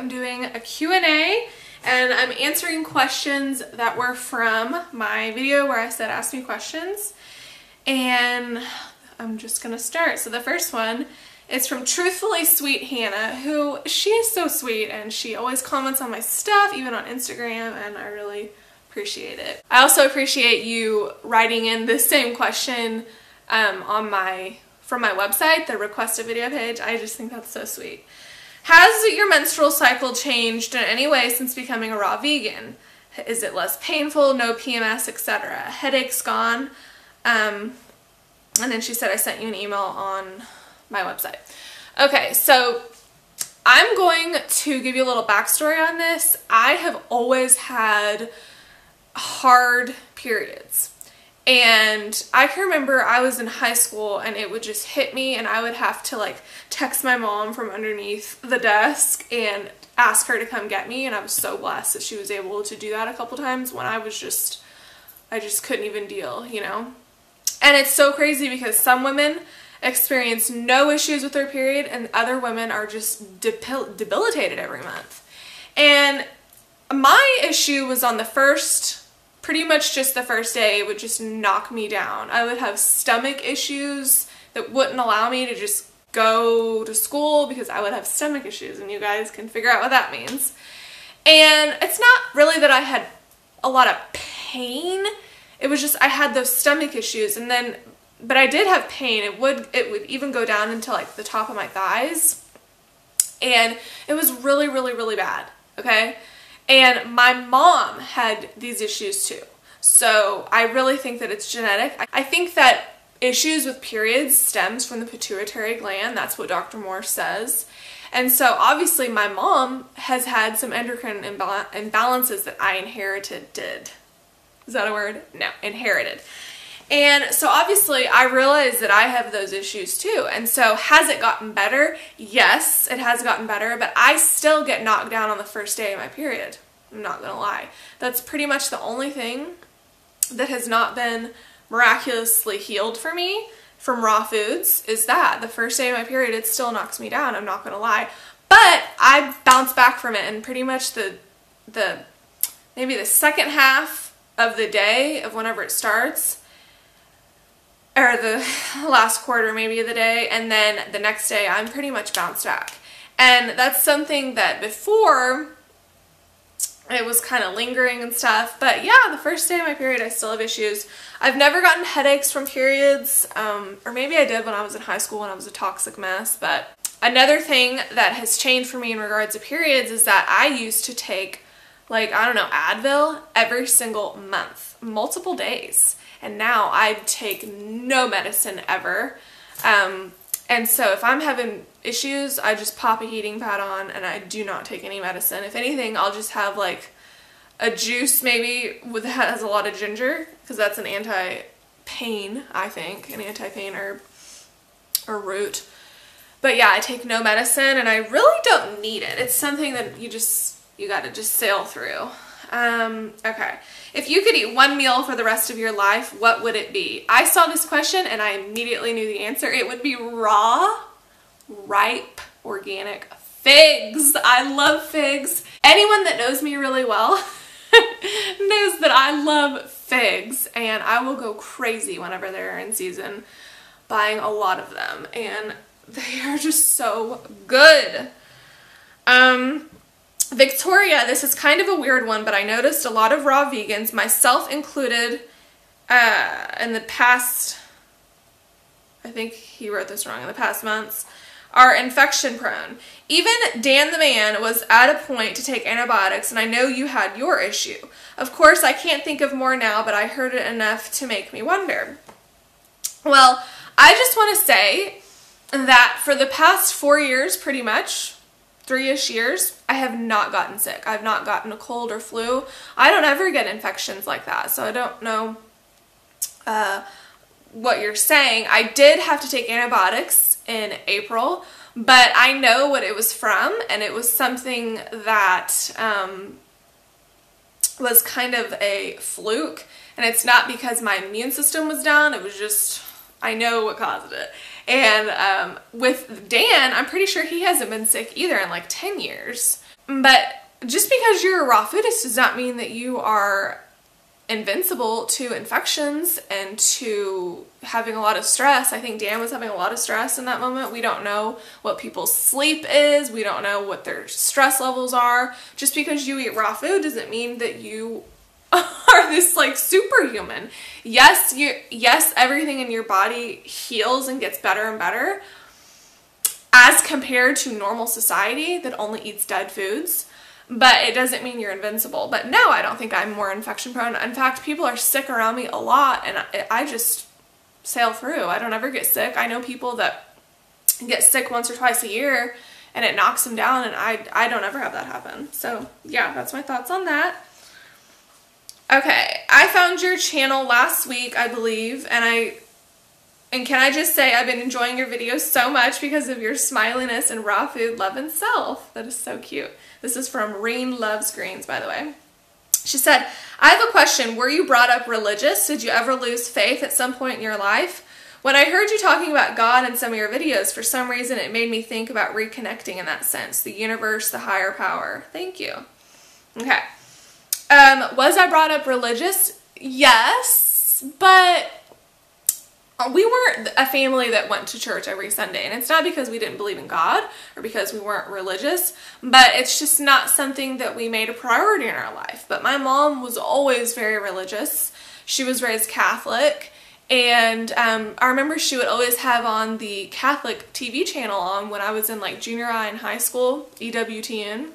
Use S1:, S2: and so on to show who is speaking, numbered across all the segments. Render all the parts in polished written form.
S1: I'm doing a Q&A and I'm answering questions that were from my video where I said ask me questions, and I'm just gonna start. So the first one is from Truthfully Sweet Hannah, who she is so sweet and she always comments on my stuff, even on Instagram, and I really appreciate it. I also appreciate you writing in the same question from my website, the request a video page. I just think that's so sweet. Has your menstrual cycle changed in any way since becoming a raw vegan? Is it less painful, no PMS, etc.? Headaches gone? And then she said, I sent you an email on my website. Okay, so I'm going to give you a little backstory on this. I have always had hard periods. And I can remember I was in high school and it would just hit me and I would have to like text my mom from underneath the desk and ask her to come get me, and I was so blessed that she was able to do that a couple times when I just couldn't even deal, you know? And it's so crazy because some women experience no issues with their period and other women are just debilitated every month. And my issue was on the pretty much just the first day. It would just knock me down. I would have stomach issues that wouldn't allow me to just go to school because I would have stomach issues, and you guys can figure out what that means. And it's not really that I had a lot of pain. It was just I had those stomach issues, and then but I did have pain. It would even go down into like the top of my thighs, and it was really, really, really bad. Okay. And my mom had these issues too. So I really think that it's genetic. I think that issues with periods stems from the pituitary gland. That's what Dr. Moore says. And so obviously my mom has had some endocrine imbalances that I inherited. Is that a word? No, inherited. And so obviously I realized that I have those issues too. And so has it gotten better? Yes, it has gotten better, but I still get knocked down on the first day of my period. I'm not gonna lie. That's pretty much the only thing that has not been miraculously healed for me from raw foods is that the first day of my period, it still knocks me down. I'm not gonna lie. But I bounce back from it, and pretty much maybe the second half of the day of whenever it starts, or the last quarter maybe of the day, and then the next day I'm pretty much bounced back. And that's something that before it was kind of lingering and stuff, but yeah, the first day of my period I still have issues. I've never gotten headaches from periods, or maybe I did when I was in high school when I was a toxic mess. But another thing that has changed for me in regards to periods is that I used to take, like, I don't know, Advil every single month, multiple days. And now I take no medicine ever. And so if I'm having issues, I just pop a heating pad on and I do not take any medicine. If anything, I'll just have like a juice maybe that has a lot of ginger, because that's an anti-pain, I think, an anti-pain herb or root. But yeah, I take no medicine and I really don't need it. It's something that you gotta just sail through. Okay. If you could eat one meal for the rest of your life, what would it be? I saw this question and I immediately knew the answer. It would be raw, ripe, organic figs. I love figs. Anyone that knows me really well knows that I love figs, and I will go crazy whenever they're in season, buying a lot of them, and they are just so good. Victoria, this is kind of a weird one, but I noticed a lot of raw vegans, myself included, in the past, I think he wrote this wrong, in the past months, are infection prone. Even Dan the Man was at a point to take antibiotics, and I know you had your issue. Of course, I can't think of more now, but I heard it enough to make me wonder. Well, I just want to say that for the past 4 years, pretty much, 3-ish years, I have not gotten sick. I've not gotten a cold or flu. I don't ever get infections like that, so I don't know what you're saying. I did have to take antibiotics in April, but I know what it was from, and it was something that was kind of a fluke, and it's not because my immune system was down. It was just, I know what caused it. And with Dan, I'm pretty sure he hasn't been sick either in like 10 years. But just because you're a raw foodist does not mean that you are invincible to infections and to having a lot of stress. I think Dan was having a lot of stress in that moment. We don't know what people's sleep is. We don't know what their stress levels are. Just because you eat raw food doesn't mean that you are this like superhuman. Yes, everything in your body heals and gets better and better as compared to normal society that only eats dead foods. But it doesn't mean you're invincible. But no, I don't think I'm more infection prone. In fact, people are sick around me a lot and I just sail through. I don't ever get sick. I know people that get sick once or twice a year and it knocks them down, and I don't ever have that happen. So yeah, that's my thoughts on that. Okay, I found your channel last week, I believe, and can I just say I've been enjoying your videos so much because of your smiliness and raw food love and self. That is so cute. This is from Reen Loves Greens, by the way. She said, I have a question. Were you brought up religious? Did you ever lose faith at some point in your life? When I heard you talking about God in some of your videos, for some reason it made me think about reconnecting in that sense. The universe, the higher power. Thank you. Okay. Was I brought up religious? Yes, but we weren't a family that went to church every Sunday, and it's not because we didn't believe in God or because we weren't religious, but it's just not something that we made a priority in our life. But my mom was always very religious. She was raised Catholic, and I remember she would always have on the Catholic TV channel on when I was in like junior high and high school, EWTN,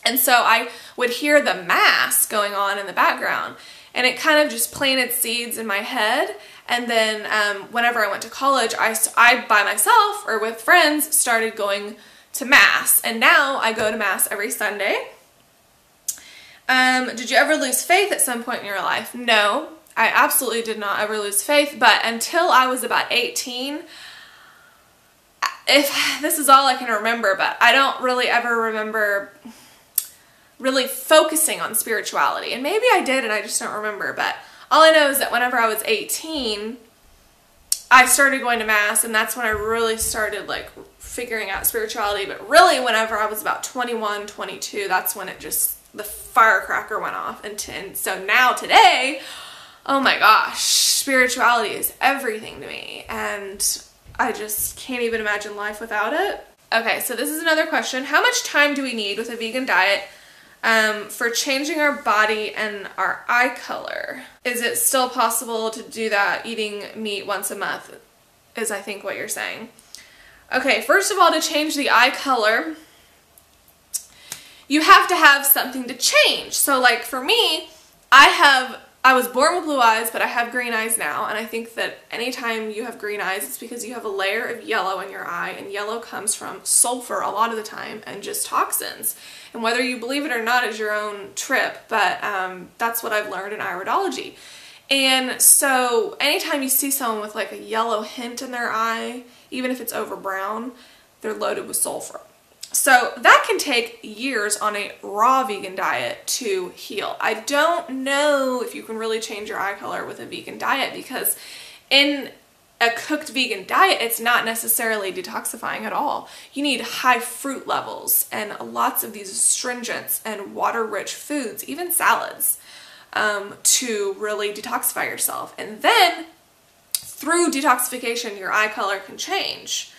S1: and so I would hear the Mass going on in the background, and it kind of just planted seeds in my head. And then whenever I went to college, I by myself or with friends started going to Mass. And now I go to Mass every Sunday. Did you ever lose faith at some point in your life? No, I absolutely did not ever lose faith. But until I was about 18, if this is all I can remember, but I don't really ever remember really focusing on spirituality. And maybe I did and I just don't remember, but all I know is that whenever I was 18, I started going to Mass, and that's when I really started like figuring out spirituality. But really whenever I was about 21, 22, that's when it just, the firecracker went off. And so now today, oh my gosh, spirituality is everything to me, and I just can't even imagine life without it. Okay, so this is another question. How much time do we need with a vegan diet for changing our body and our eye color? Is it still possible to do that eating meat once a month, is I think what you're saying. Okay, first of all, to change the eye color, you have to have something to change. So like for me, I was born with blue eyes, but I have green eyes now, and I think that anytime you have green eyes, it's because you have a layer of yellow in your eye, and yellow comes from sulfur a lot of the time and just toxins. And whether you believe it or not is your own trip, but that's what I've learned in iridology. And so anytime you see someone with like a yellow hint in their eye, even if it's over brown, they're loaded with sulfur. So that can take years on a raw vegan diet to heal. I don't know if you can really change your eye color with a vegan diet, because in a cooked vegan diet, it's not necessarily detoxifying at all. You need high fruit levels and lots of these astringents and water-rich foods, even salads, to really detoxify yourself. And then through detoxification, your eye color can change.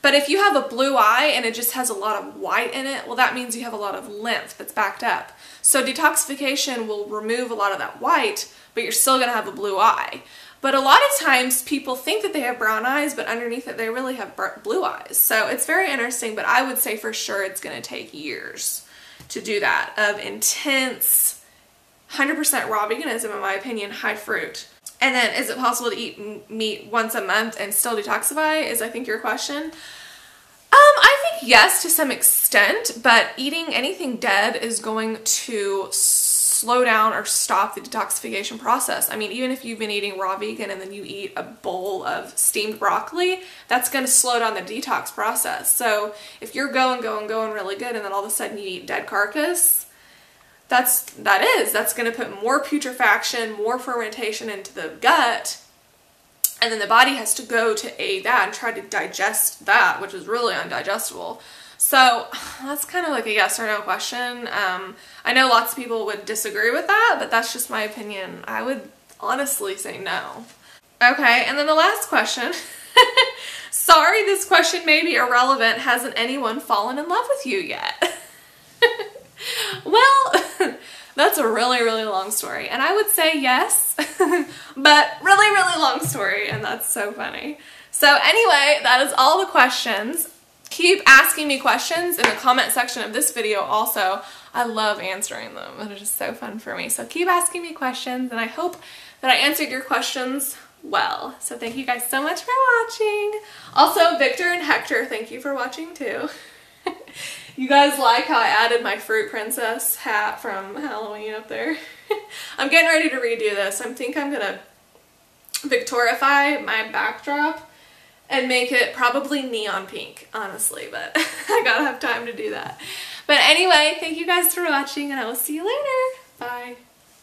S1: But if you have a blue eye and it just has a lot of white in it, well, that means you have a lot of lymph that's backed up. So detoxification will remove a lot of that white, but you're still going to have a blue eye. But a lot of times people think that they have brown eyes, but underneath it they really have blue eyes. So it's very interesting, but I would say for sure it's going to take years to do that, of intense 100% raw veganism, in my opinion, high fruit. And then, is it possible to eat meat once a month and still detoxify, is I think your question. I think yes, to some extent, but eating anything dead is going to slow down or stop the detoxification process. I mean, even if you've been eating raw vegan and then you eat a bowl of steamed broccoli, that's going to slow down the detox process. So if you're going really good and then all of a sudden you eat dead carcass, that's going to put more putrefaction, more fermentation into the gut, and then the body has to go to aid that and try to digest that, which is really undigestible. So that's kind of like a yes or no question. I know lots of people would disagree with that, but that's just my opinion. I would honestly say no. Okay, and then the last question. Sorry, this question may be irrelevant. Hasn't anyone fallen in love with you yet? Well, that's a really, really long story. And I would say yes, but really, really long story. And that's so funny. So anyway, that is all the questions. Keep asking me questions in the comment section of this video also. I love answering them. It is just so fun for me. So keep asking me questions, and I hope that I answered your questions well. So thank you guys so much for watching. Also, Victor and Hector, thank you for watching too. You guys like how I added my Fruit Princess hat from Halloween up there? I'm getting ready to redo this. I think I'm gonna Victorify my backdrop and make it probably neon pink, honestly, but I gotta have time to do that. But anyway, thank you guys for watching, and I will see you later. Bye.